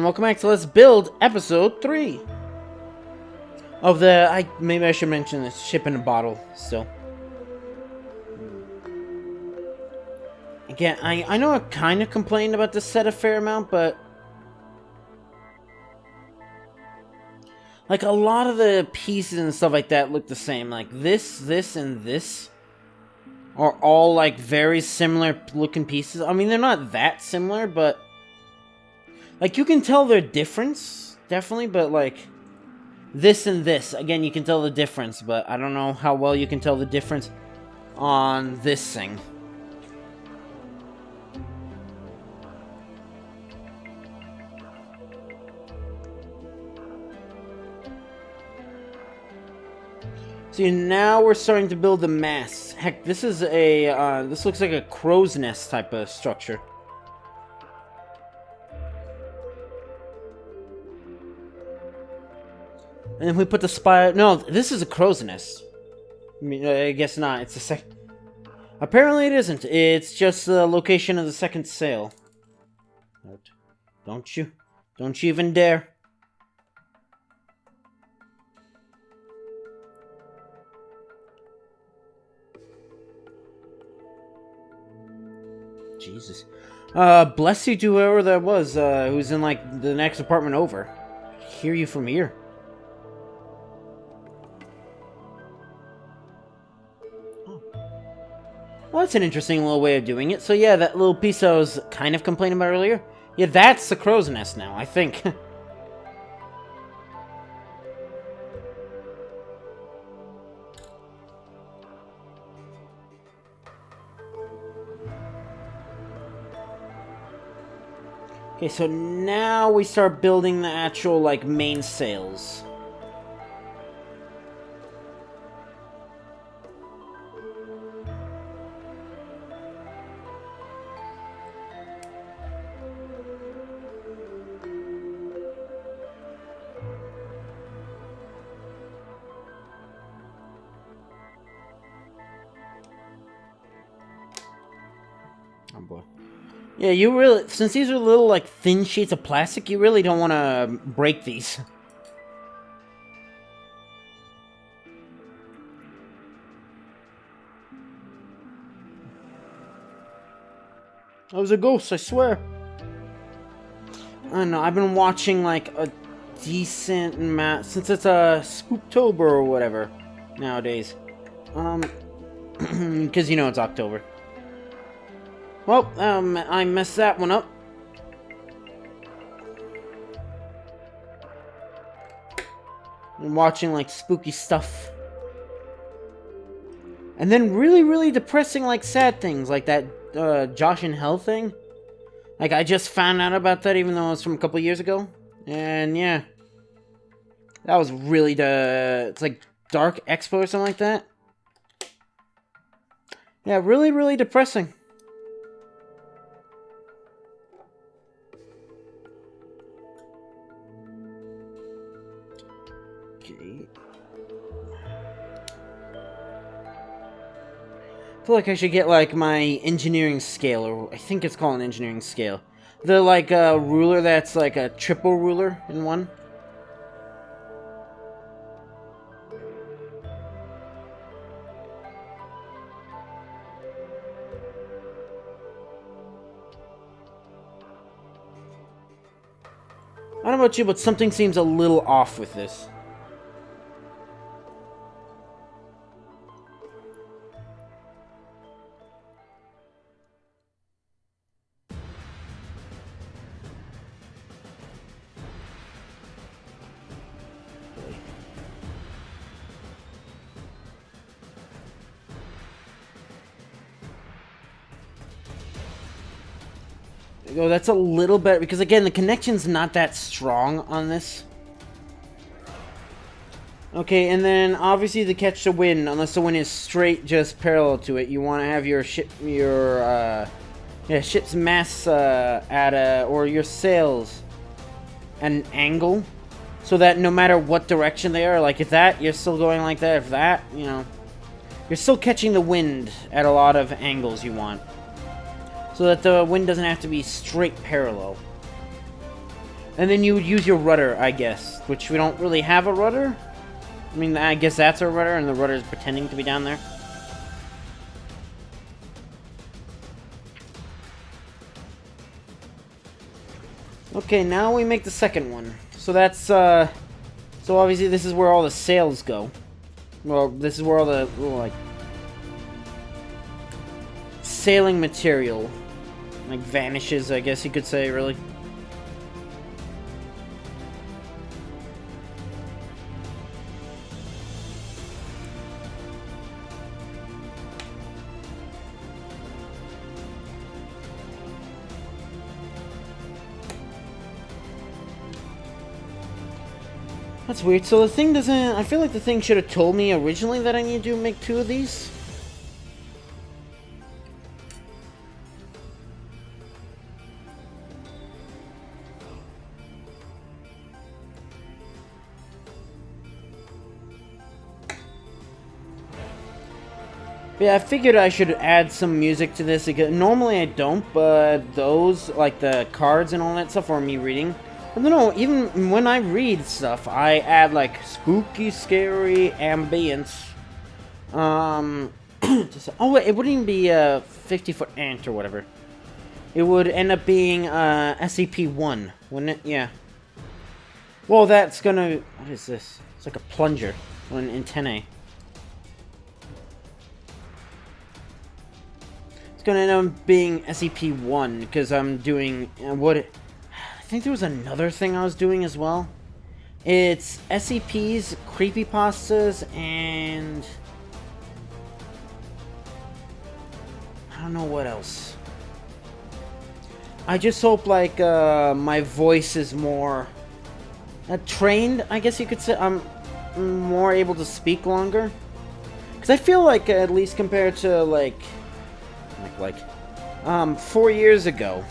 and welcome back to Let's Build Episode 3 of the, maybe I should mention this, ship in a bottle still. Again, I know I kind of complained about this set a fair amount, but like a lot of the pieces and stuff like that look the same. Like this, and this are all like very similar looking pieces. I mean, they're not that similar, but like, you can tell their difference, definitely, but, like, this and this, again, you can tell the difference, but I don't know how well you can tell the difference on this thing. See, now we're starting to build the mast. Heck, this is a, this looks like a crow's nest type of structure. And then we put the spire... No, this is a crow's nest. I mean, I guess not. It's a second... Apparently it isn't. It's just the location of the second sail. Don't you even dare. Jesus. Bless you to whoever that was, who's in, like, the next apartment over. I hear you from here. Well, that's an interesting little way of doing it. So yeah, that little piece I was kind of complaining about earlier. Yeah, that's the crow's nest now, I think. Okay, so now we start building the actual, like, main sails. Oh boy. Yeah, you really, since these are little, like, thin sheets of plastic, you really don't want to break these. I was a ghost, I swear. I don't know, I've been watching, like, a decent amount, since it's a Spooktober or whatever, nowadays. Because, you know, it's October. Well, I messed that one up. I'm watching, like, spooky stuff. And then really, really depressing, like, sad things, like that, Josh in Hell thing. Like, I just found out about that, even though it was from a couple years ago. And, yeah. That was really it's like Dark Expo or something like that. Yeah, really, really depressing. I feel like I should get, like, my engineering scale, or I think it's called an engineering scale. The, like, ruler that's, like, a triple ruler in one. I don't know about you, but something seems a little off with this. Oh, that's a little better, because again, the connection's not that strong on this. Okay, and then obviously to catch the wind, unless the wind is straight just parallel to it, you want to have your ship's masts at a, or your sails at an angle, so that no matter what direction they are, like if that, you're still going like that, if that, you know, you're still catching the wind at a lot of angles you want. So that the wind doesn't have to be straight parallel. And then you would use your rudder, I guess, which we don't really have a rudder. I mean, I guess that's our rudder, and the rudder is pretending to be down there. Okay, now we make the second one. So that's, so obviously this is where all the sails go. Well, this is where all the, like, sailing material, like, vanishes, I guess you could say, really. That's weird. So the thing doesn't... I feel like the thing should have told me originally that I need to make 2 of these. But yeah, I figured I should add some music to this. Normally I don't, but those, like the cards and all that stuff, or me reading... I don't know, even when I read stuff, I add, like, spooky, scary ambience. Oh, wait, it wouldn't even be a 50-foot ant or whatever. It would end up being, SCP-1, wouldn't it? Yeah. Well, that's gonna... What is this? It's like a plunger or an antennae. It's gonna end up being SCP-1, because I'm doing... I think there was another thing I was doing as well. It's SCPs, creepypastas, and... I don't know what else. I just hope, like, my voice is more... trained, I guess you could say. I'm more able to speak longer. Because I feel like, at least compared to, like 4 years ago...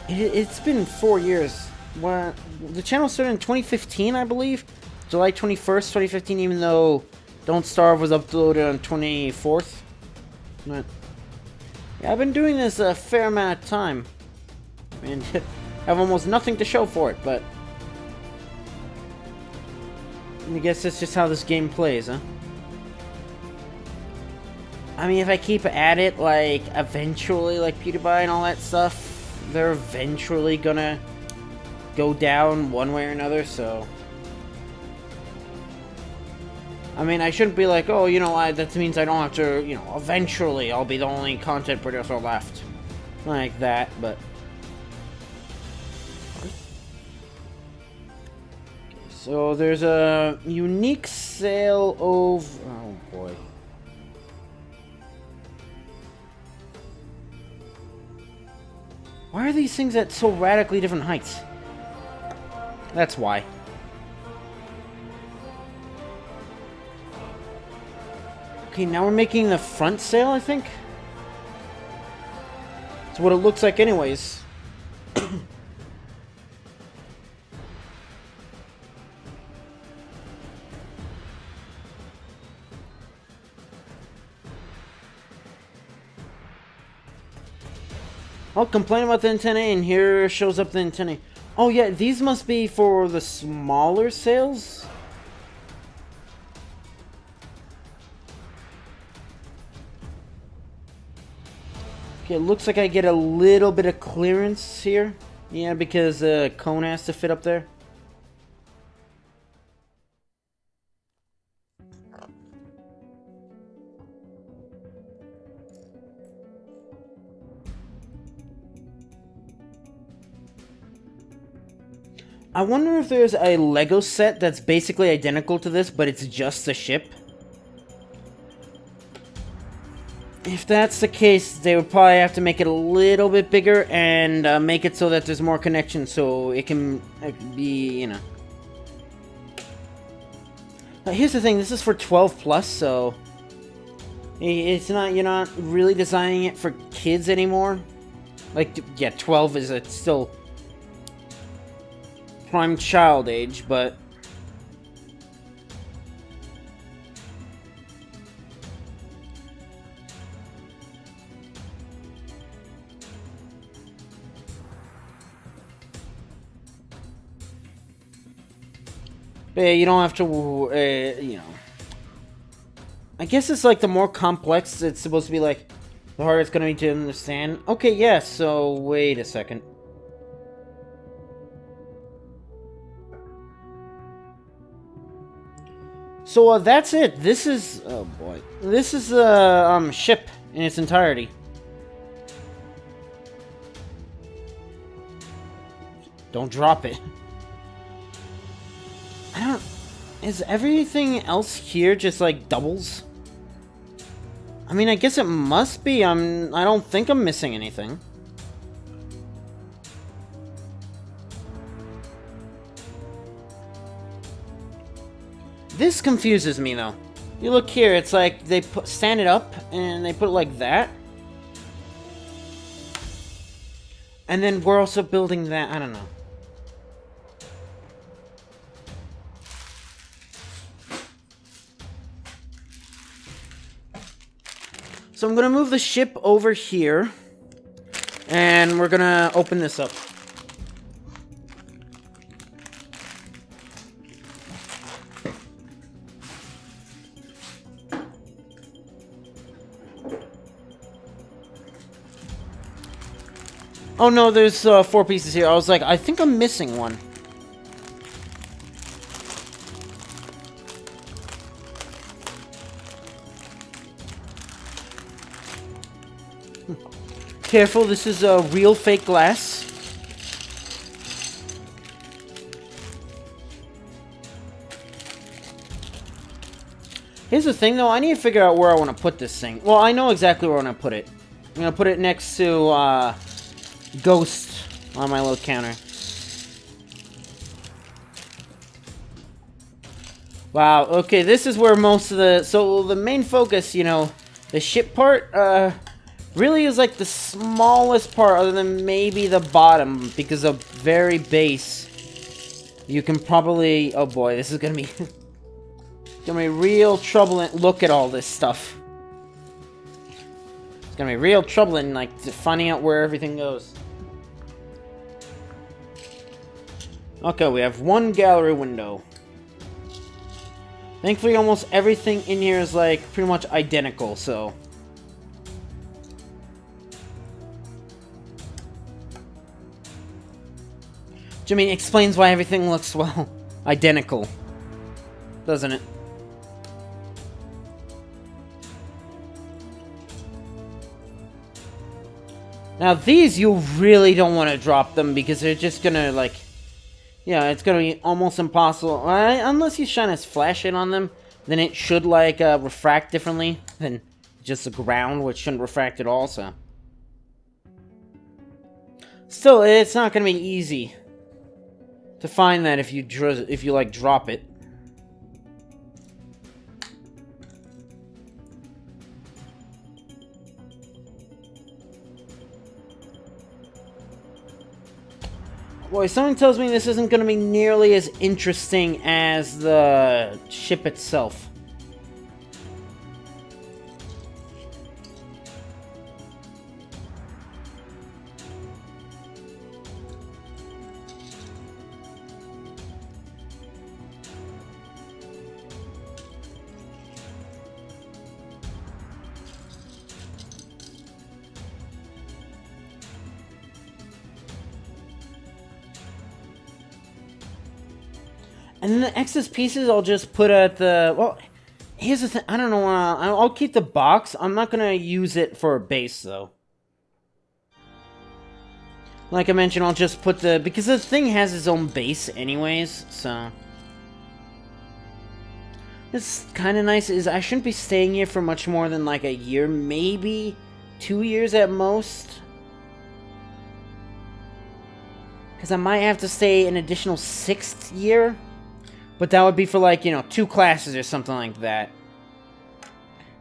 It's been 4 years. What? The channel started in 2015, I believe. July 21st, 2015, even though Don't Starve was uploaded on 24th. But, yeah, I've been doing this a fair amount of time. And I have almost nothing to show for it, but... I guess that's just how this game plays, huh? I mean, if I keep at it, like, eventually, like PewDiePie and all that stuff, they're eventually gonna go down one way or another, so... I mean, I shouldn't be like, oh, you know, that means I don't have to, you know, eventually I'll be the only content producer left. Like that, but... Okay, so there's a unique sale of... Oh, boy. Why are these things at so radically different heights? That's why. Okay, now we're making the front sail, I think? That's what it looks like anyways. I'll complain about the antennae, and here shows up the antennae. Oh yeah, these must be for the smaller sails? Okay, it looks like I get a little bit of clearance here. Yeah, because the cone has to fit up there. I wonder if there's a Lego set that's basically identical to this, but it's just a ship. If that's the case, they would probably have to make it a little bit bigger and make it so that there's more connection, so it can be, you know. But here's the thing, this is for 12 plus, so it's not, you're not really designing it for kids anymore. Like, yeah, 12 is still prime child age, but But yeah, you don't have to, you know. I guess it's like the more complex it's supposed to be, like, the harder it's gonna be to understand. Okay, yeah, so wait a second. So, that's it. This is... Oh, boy. This is the, ship in its entirety. Don't drop it. I don't... Is everything else here just, like, doubles? I mean, I guess it must be. I don't think I'm missing anything. This confuses me, though. You look here, it's like they stand it up, and they put it like that. And then we're also building that. I don't know. So I'm going to move the ship over here. And we're going to open this up. Oh no, there's 4 pieces here. I was like, I think I'm missing one. Careful, this is real fake glass. Here's the thing, though. I need to figure out where I want to put this thing. Well, I know exactly where I want to put it. I'm going to put it next to Ghost on my little counter. Wow, okay, this is where most of the... So, the main focus, you know, the ship part, really is like the smallest part other than maybe the bottom, because the very base, you can probably... Oh boy, this is gonna be... gonna be real troubling. Look at all this stuff. It's gonna be real troubling, like, finding out where everything goes. Okay, we have one gallery window. Thankfully, almost everything in here is, like, pretty much identical, so... Which, I mean, explains why everything looks, well, identical. Doesn't it? Now, these, you really don't want to drop them, because they're just gonna, like... Yeah, it's gonna be almost impossible. Unless you shine a flashlight on them, then it should, like, refract differently than just the ground, which shouldn't refract at all, so... Still, it's not gonna be easy to find that if you like, drop it. Boy, something tells me this isn't going to be nearly as interesting as the ship itself. And then the excess pieces I'll just put at the... Well, here's the thing. I don't know. I'll keep the box. I'm not going to use it for a base, though. Like I mentioned, I'll just put the... Because the thing has its own base anyways, so... It's kind of nice. Is I shouldn't be staying here for much more than like a year. Maybe 2 years at most. Because I might have to stay an additional 6th year. But that would be for, like, you know, 2 classes or something like that.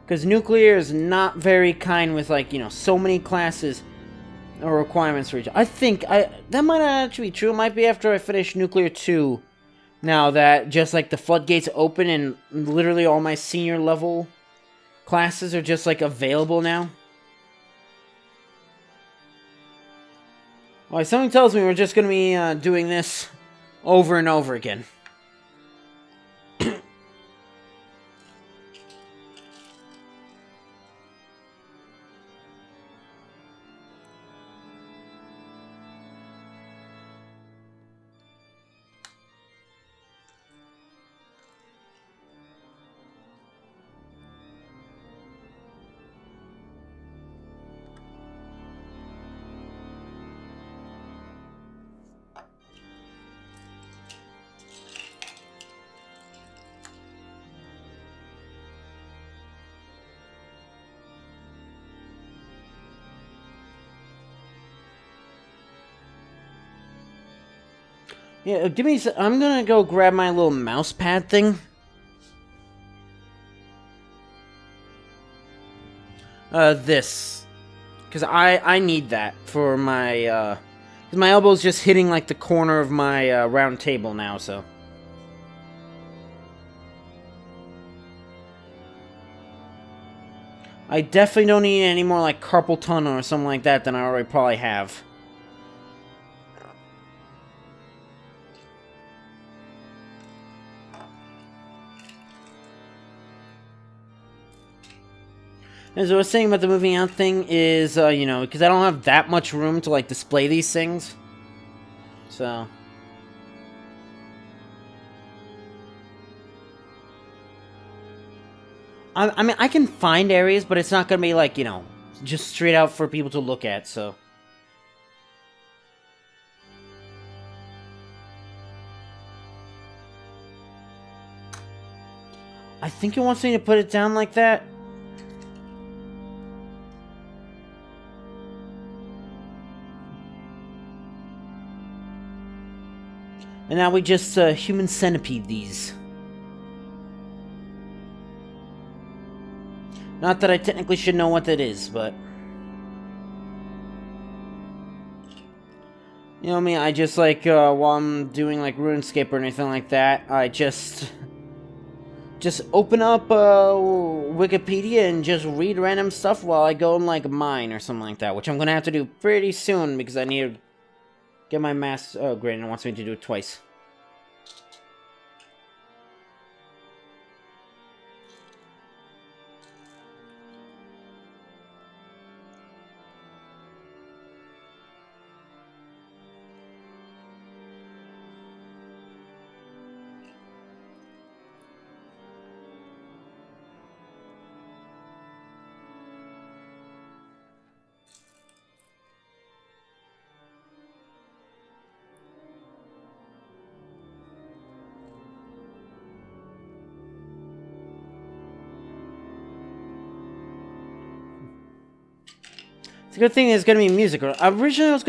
Because nuclear is not very kind with, like, you know, so many classes or requirements for each. I think that might actually be true. It might be after I finish nuclear 2. Now that just, like, the floodgates open and literally all my senior level classes are just, like, available now. Well, something tells me we're just going to be doing this over and over again. Yeah, give me. I'm gonna go grab my little mouse pad thing. This, because I need that for my cause my elbow's just hitting like the corner of my round table now, so. I definitely don't need any more like carpal tunnel or something like that than I already probably have. As I was saying about the moving out thing is, you know, because I don't have that much room to, like, display these things. So. I mean, I can find areas, but it's not going to be, like, you know, just straight out for people to look at, so. I think it wants me to put it down like that. And now we just human centipede these. Not that I technically should know what that is, but... You know me, I just like, while I'm doing like RuneScape or anything like that, I just open up Wikipedia and just read random stuff while I go and like mine or something like that, which I'm gonna have to do pretty soon because I need to get my mass. Oh, great! It wants me to do it twice. It's a good thing there's gonna be music. Originally, I was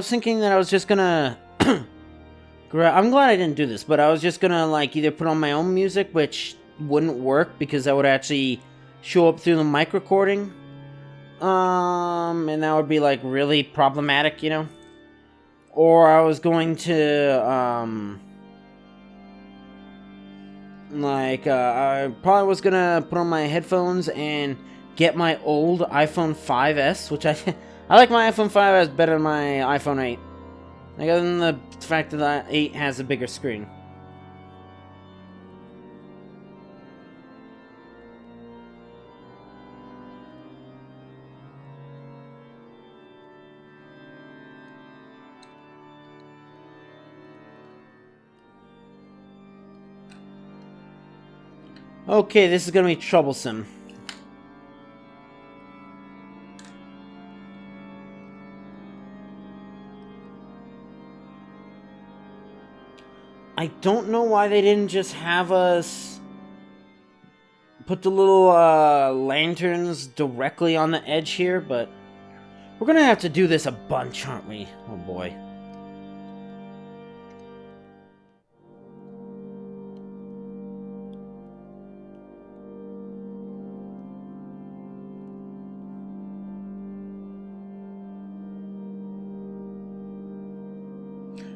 thinking that I was just gonna. I'm glad I didn't do this, but I was just gonna like either put on my own music, which wouldn't work because that would actually show up through the mic recording. And that would be like really problematic, you know. Or I was going to I probably was gonna put on my headphones and get my old iPhone 5S, which I like my iPhone 5S better than my iPhone 8. Like, other than the fact that the 8 has a bigger screen. Okay, this is gonna be troublesome. I don't know why they didn't just have us put the little lanterns directly on the edge here, but we're gonna have to do this a bunch, aren't we? Oh boy.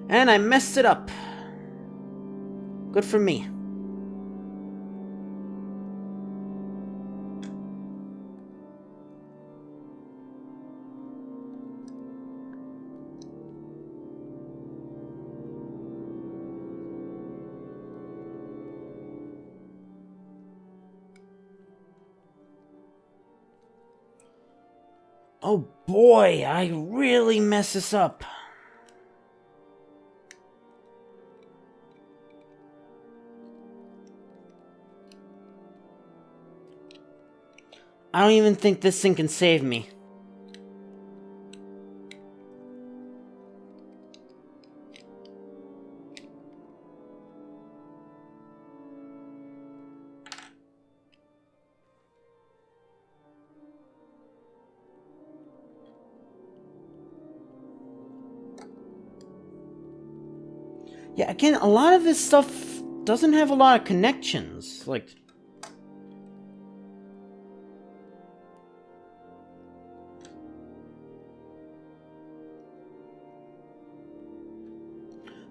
And I messed it up. Good for me. Oh boy, I really messed this up. I don't even think this thing can save me. Yeah, again, a lot of this stuff doesn't have a lot of connections. Like...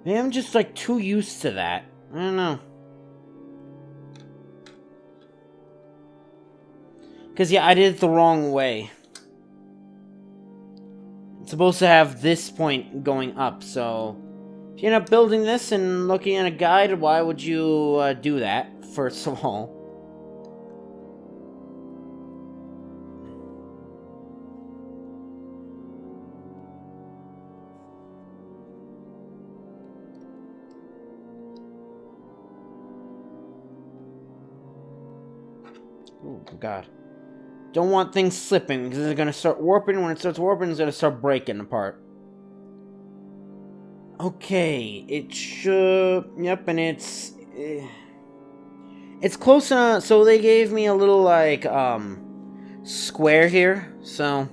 maybe I'm just, like, too used to that. I don't know. Because, yeah, I did it the wrong way. It's supposed to have this point going up, so... if you end up building this and looking at a guide, why would you do that, first of all? Oh, God. Don't want things slipping, because it's going to start warping. When it starts warping, it's going to start breaking apart. Okay, it should... yep, and it's... it's close enough, so they gave me a little, like, square here, so...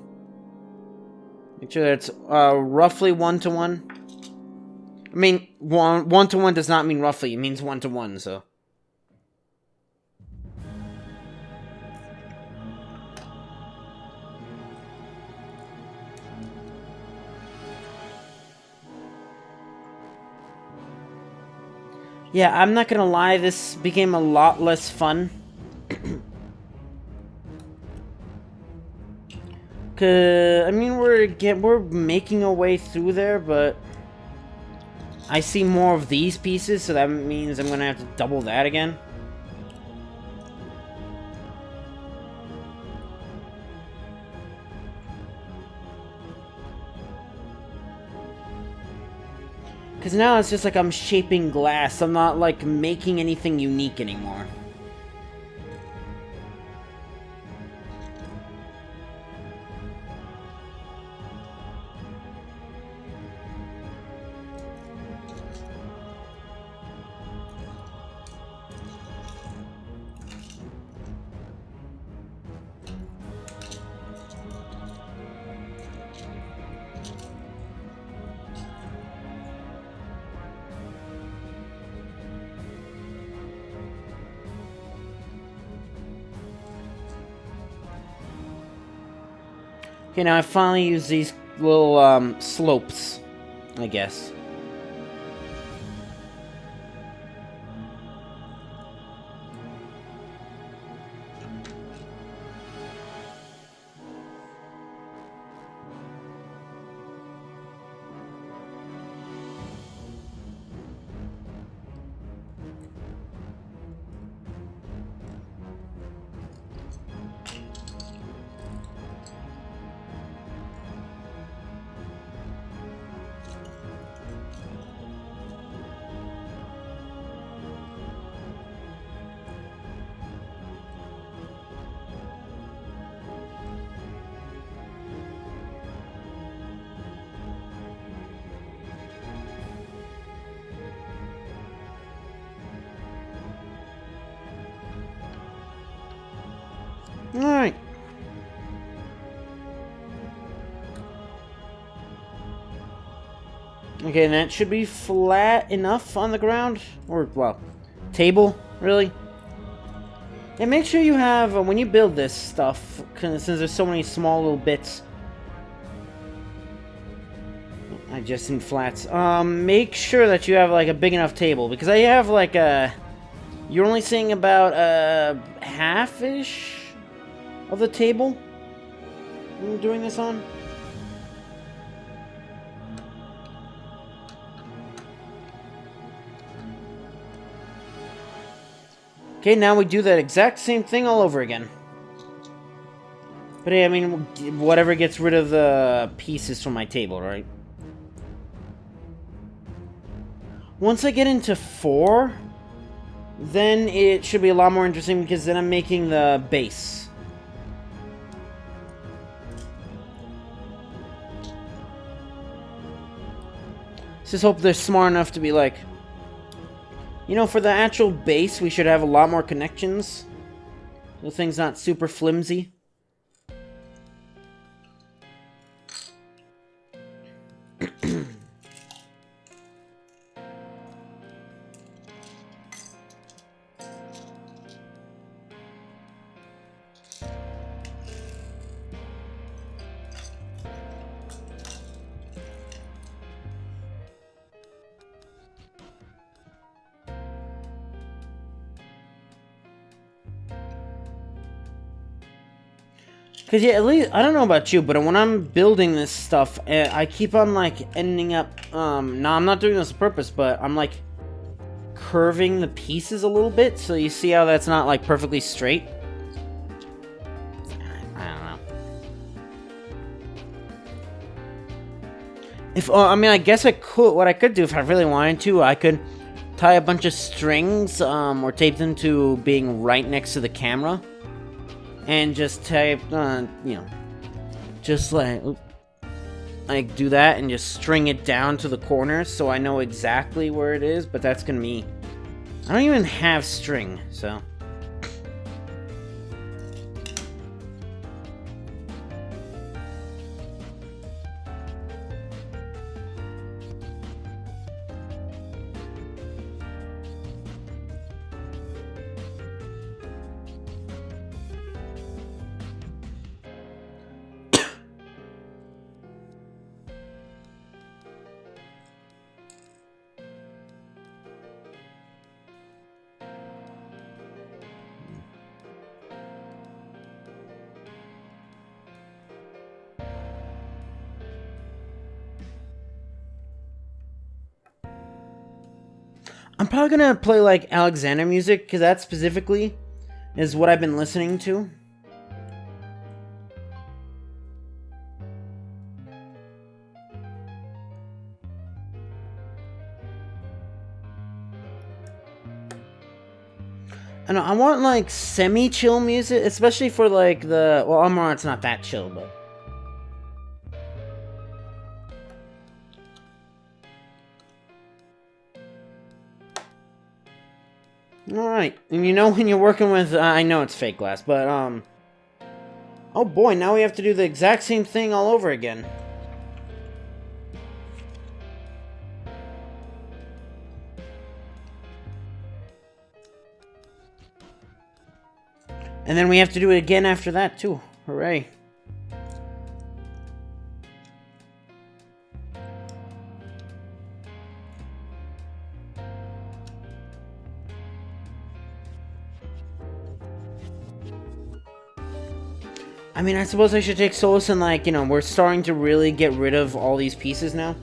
make sure that's, roughly 1-to-1. I mean, 1-to-1 does not mean roughly, it means 1-to-1, so... yeah, I'm not gonna lie, this became a lot less fun. Cause, I mean, we're making our way through there, but... I see more of these pieces, so that means I'm gonna have to double that again. Because now it's just like I'm shaping glass. I'm not, like, making anything unique anymore. Okay, now I finally use these little, slopes, I guess. Alright. Okay, and that should be flat enough on the ground. Or, well, table, really. And make sure you have, when you build this stuff, since there's so many small little bits. I just need flats. Make sure that you have, like, a big enough table. Because I have, like, a... you're only seeing about, half-ish of the table I'm doing this on. Okay, now we do that exact same thing all over again. But hey, I mean, whatever gets rid of the pieces from my table, right? Once I get into 4, then it should be a lot more interesting because then I'm making the base. Just hope they're smart enough to be like, you know, for the actual base, we should have a lot more connections. The thing's not super flimsy. Cause yeah, at least I don't know about you, but when I'm building this stuff, I keep on like ending up. No, I'm not doing this on purpose, but I'm like curving the pieces a little bit, so you see how that's not like perfectly straight. I don't know. If I mean, I guess I could. What I could do if I really wanted to, I could tie a bunch of strings, or tape them to being right next to the camera. And just type, you know, just like do that and just string it down to the corners so I know exactly where it is, but that's gonna be... I don't even have string, so... I'm probably gonna play like Alexander music, because that specifically is what I've been listening to. I know, I want like semi-chill music, especially for like the... Well, Armor, it's not that chill, but... Alright, and you know when you're working with... I know it's fake glass, but, oh boy, now we have to do the exact same thing all over again. And then we have to do it again after that, too. Hooray. I mean, I suppose I should take solace in, like, you know, we're starting to really get rid of all these pieces now.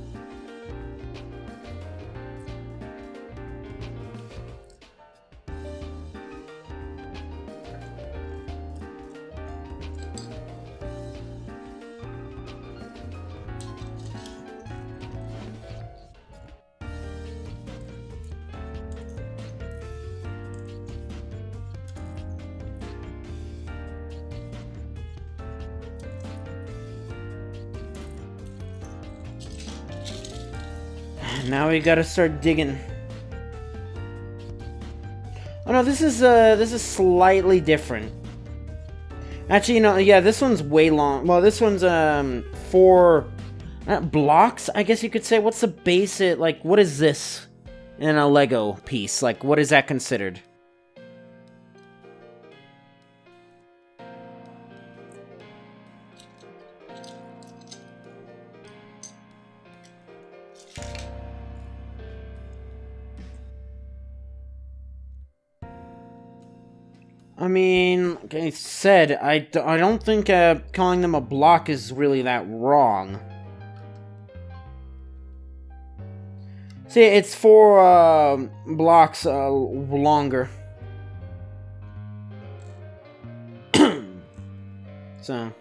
Now we gotta start digging. Oh no, this is slightly different. Actually, you know, yeah, this one's way long. Well, this one's 4 blocks, I guess you could say. What's the basic, like, what is this in a Lego piece? Like, what is that considered? I mean, like I said, I don't think calling them a block is really that wrong. See, it's 4 blocks longer. So...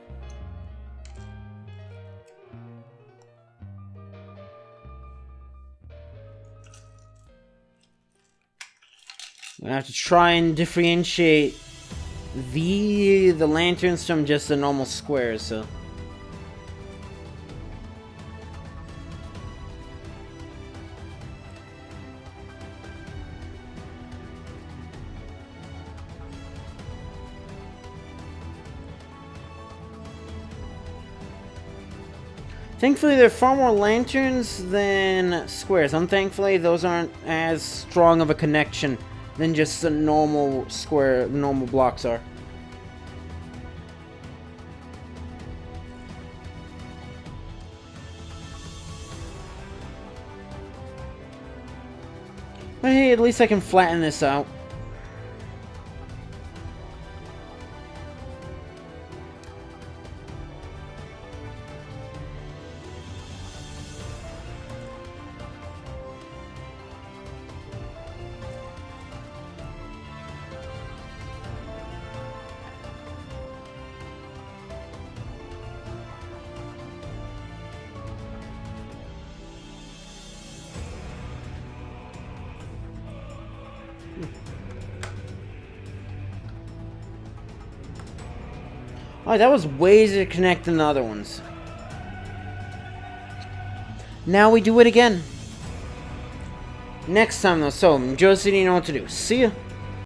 I have to try and differentiate the lanterns from just the normal squares, so... Thankfully, there are far more lanterns than squares. Thankfully, those aren't as strong of a connection than just the normal square, normal blocks are. But hey, at least I can flatten this out. Oh, that was way easier to connect than the other ones. Now we do it again. Next time though, so Josie, you know what to do. See ya.